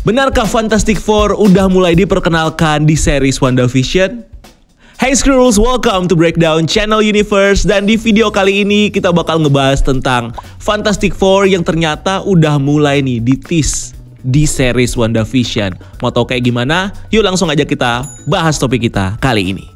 Benarkah Fantastic Four udah mulai diperkenalkan di series WandaVision? Hey Skrulls, welcome to Breakdown Channel Universe. Dan di video kali ini kita bakal ngebahas tentang Fantastic Four yang ternyata udah mulai nih di-tease di series WandaVision. Mau tau kayak gimana? Yuk langsung aja kita bahas topik kita kali ini.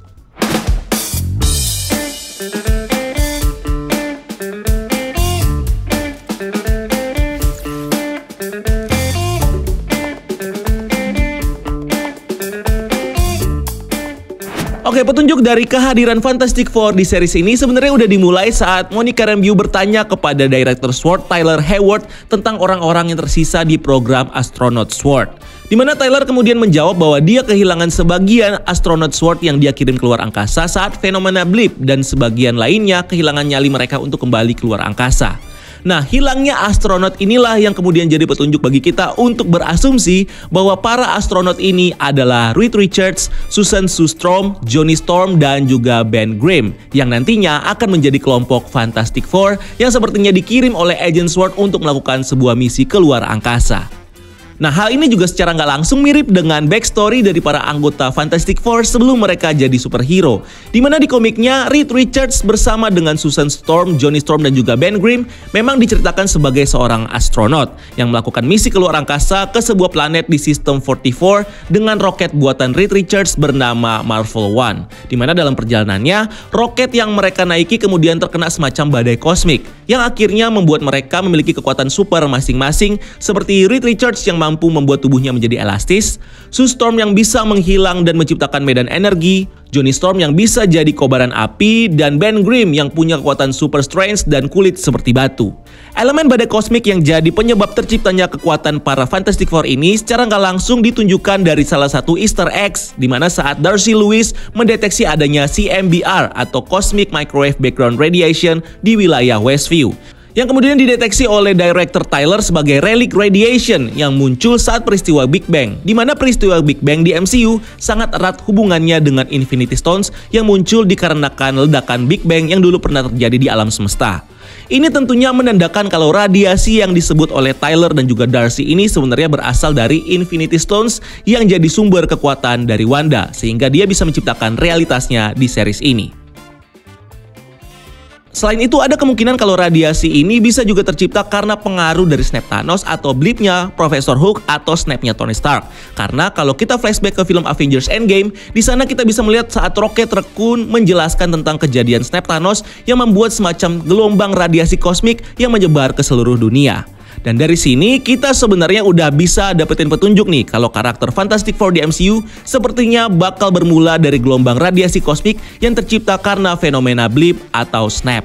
Oke, petunjuk dari kehadiran Fantastic Four di series ini sebenarnya udah dimulai saat Monica Rambeau bertanya kepada Director SWORD Tyler Hayward tentang orang-orang yang tersisa di program Astronaut SWORD. Di mana Tyler kemudian menjawab bahwa dia kehilangan sebagian Astronaut SWORD yang dia kirim keluar angkasa saat fenomena blip, dan sebagian lainnya kehilangan nyali mereka untuk kembali keluar angkasa. Nah, hilangnya astronot inilah yang kemudian jadi petunjuk bagi kita untuk berasumsi bahwa para astronot ini adalah Reed Richards, Susan Sue Storm, Johnny Storm, dan juga Ben Grimm yang nantinya akan menjadi kelompok Fantastic Four yang sepertinya dikirim oleh Agent SWORD untuk melakukan sebuah misi keluar angkasa. Nah, hal ini juga secara nggak langsung mirip dengan backstory dari para anggota Fantastic Four sebelum mereka jadi superhero. Dimana di komiknya, Reed Richards bersama dengan Susan Storm, Johnny Storm, dan juga Ben Grimm memang diceritakan sebagai seorang astronot yang melakukan misi keluar angkasa ke sebuah planet di sistem 44 dengan roket buatan Reed Richards bernama Marvel 1. Dimana dalam perjalanannya, roket yang mereka naiki kemudian terkena semacam badai kosmik yang akhirnya membuat mereka memiliki kekuatan super masing-masing, seperti Reed Richards yang mampu membuat tubuhnya menjadi elastis, Sue Storm yang bisa menghilang dan menciptakan medan energi, Johnny Storm yang bisa jadi kobaran api, dan Ben Grimm yang punya kekuatan super strength dan kulit seperti batu. Elemen badai kosmik yang jadi penyebab terciptanya kekuatan para Fantastic Four ini secara nggak langsung ditunjukkan dari salah satu Easter eggs, di mana saat Darcy Lewis mendeteksi adanya CMBR atau Cosmic Microwave Background Radiation di wilayah Westview, yang kemudian dideteksi oleh Director Tyler sebagai relic radiation yang muncul saat peristiwa Big Bang, di mana peristiwa Big Bang di MCU sangat erat hubungannya dengan Infinity Stones yang muncul dikarenakan ledakan Big Bang yang dulu pernah terjadi di alam semesta. Ini tentunya menandakan kalau radiasi yang disebut oleh Tyler dan juga Darcy ini sebenarnya berasal dari Infinity Stones yang jadi sumber kekuatan dari Wanda, sehingga dia bisa menciptakan realitasnya di series ini. Selain itu, ada kemungkinan kalau radiasi ini bisa juga tercipta karena pengaruh dari snap Thanos atau blipnya Profesor Hulk atau snapnya Tony Stark. Karena kalau kita flashback ke film Avengers Endgame, di sana kita bisa melihat saat Rocket Raccoon menjelaskan tentang kejadian snap Thanos yang membuat semacam gelombang radiasi kosmik yang menyebar ke seluruh dunia. Dan dari sini kita sebenarnya udah bisa dapetin petunjuk nih kalau karakter Fantastic Four di MCU sepertinya bakal bermula dari gelombang radiasi kosmik yang tercipta karena fenomena blip atau snap.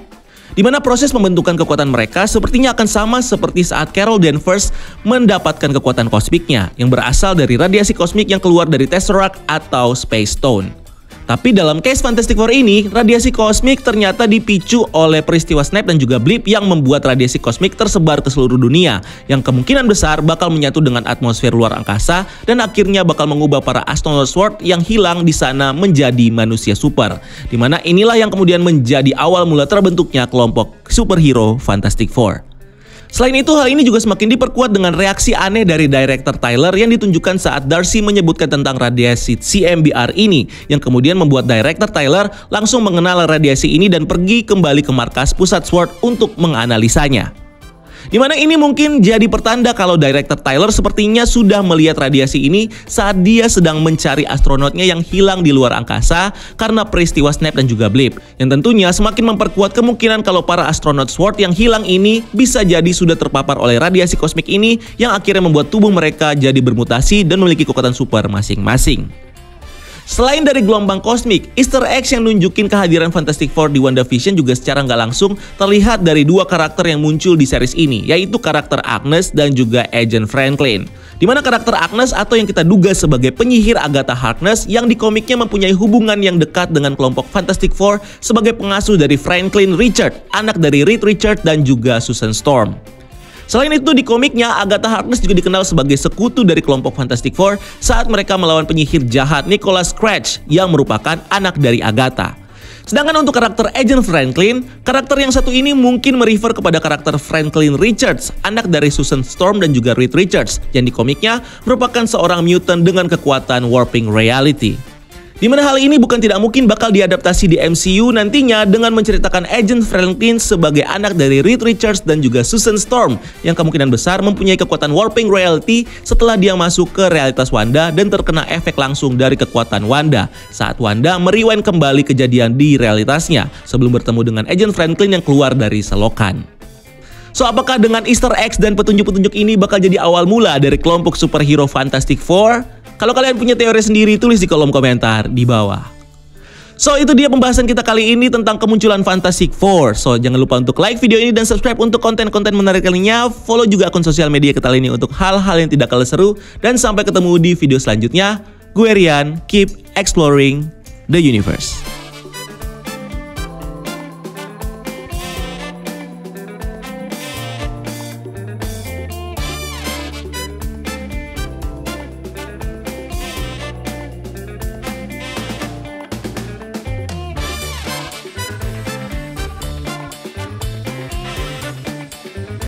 Di mana proses pembentukan kekuatan mereka sepertinya akan sama seperti saat Carol Danvers mendapatkan kekuatan kosmiknya yang berasal dari radiasi kosmik yang keluar dari Tesseract atau Space Stone. Tapi dalam case Fantastic Four ini, radiasi kosmik ternyata dipicu oleh peristiwa snap dan juga blip yang membuat radiasi kosmik tersebar ke seluruh dunia, yang kemungkinan besar bakal menyatu dengan atmosfer luar angkasa dan akhirnya bakal mengubah para astronot SWORD yang hilang di sana menjadi manusia super. Dimana inilah yang kemudian menjadi awal mula terbentuknya kelompok superhero Fantastic Four. Selain itu, hal ini juga semakin diperkuat dengan reaksi aneh dari Director Tyler yang ditunjukkan saat Darcy menyebutkan tentang radiasi CMBR ini, yang kemudian membuat Director Tyler langsung mengenal radiasi ini dan pergi kembali ke markas pusat SWORD untuk menganalisanya. Dimana ini mungkin jadi pertanda kalau Director Tyler sepertinya sudah melihat radiasi ini saat dia sedang mencari astronotnya yang hilang di luar angkasa karena peristiwa snap dan juga blip, yang tentunya semakin memperkuat kemungkinan kalau para astronot SWORD yang hilang ini bisa jadi sudah terpapar oleh radiasi kosmik ini yang akhirnya membuat tubuh mereka jadi bermutasi dan memiliki kekuatan super masing-masing. Selain dari gelombang kosmik, Easter eggs yang nunjukin kehadiran Fantastic Four di WandaVision juga secara nggak langsung terlihat dari dua karakter yang muncul di series ini, yaitu karakter Agnes dan juga Agent Franklin. Dimana karakter Agnes atau yang kita duga sebagai penyihir Agatha Harkness yang di komiknya mempunyai hubungan yang dekat dengan kelompok Fantastic Four sebagai pengasuh dari Franklin Richard, anak dari Reed Richards dan juga Susan Storm. Selain itu, di komiknya, Agatha Harkness juga dikenal sebagai sekutu dari kelompok Fantastic Four saat mereka melawan penyihir jahat Nicholas Scratch yang merupakan anak dari Agatha. Sedangkan untuk karakter Agent Franklin, karakter yang satu ini mungkin merefer kepada karakter Franklin Richards, anak dari Susan Storm dan juga Reed Richards, yang di komiknya merupakan seorang mutant dengan kekuatan warping reality. Dimana hal ini bukan tidak mungkin bakal diadaptasi di MCU nantinya dengan menceritakan Agent Franklin sebagai anak dari Reed Richards dan juga Susan Storm yang kemungkinan besar mempunyai kekuatan warping reality setelah dia masuk ke realitas Wanda dan terkena efek langsung dari kekuatan Wanda saat Wanda merewind kembali kejadian di realitasnya sebelum bertemu dengan Agent Franklin yang keluar dari selokan. So, apakah dengan Easter eggs dan petunjuk-petunjuk ini bakal jadi awal mula dari kelompok superhero Fantastic Four? Kalau kalian punya teori sendiri, tulis di kolom komentar di bawah. So, itu dia pembahasan kita kali ini tentang kemunculan Fantastic Four. So, jangan lupa untuk like video ini dan subscribe untuk konten-konten menarik lainnya. Follow juga akun sosial media kita ini untuk hal-hal yang tidak kalah seru. Dan sampai ketemu di video selanjutnya. Gue Rian, keep exploring the universe.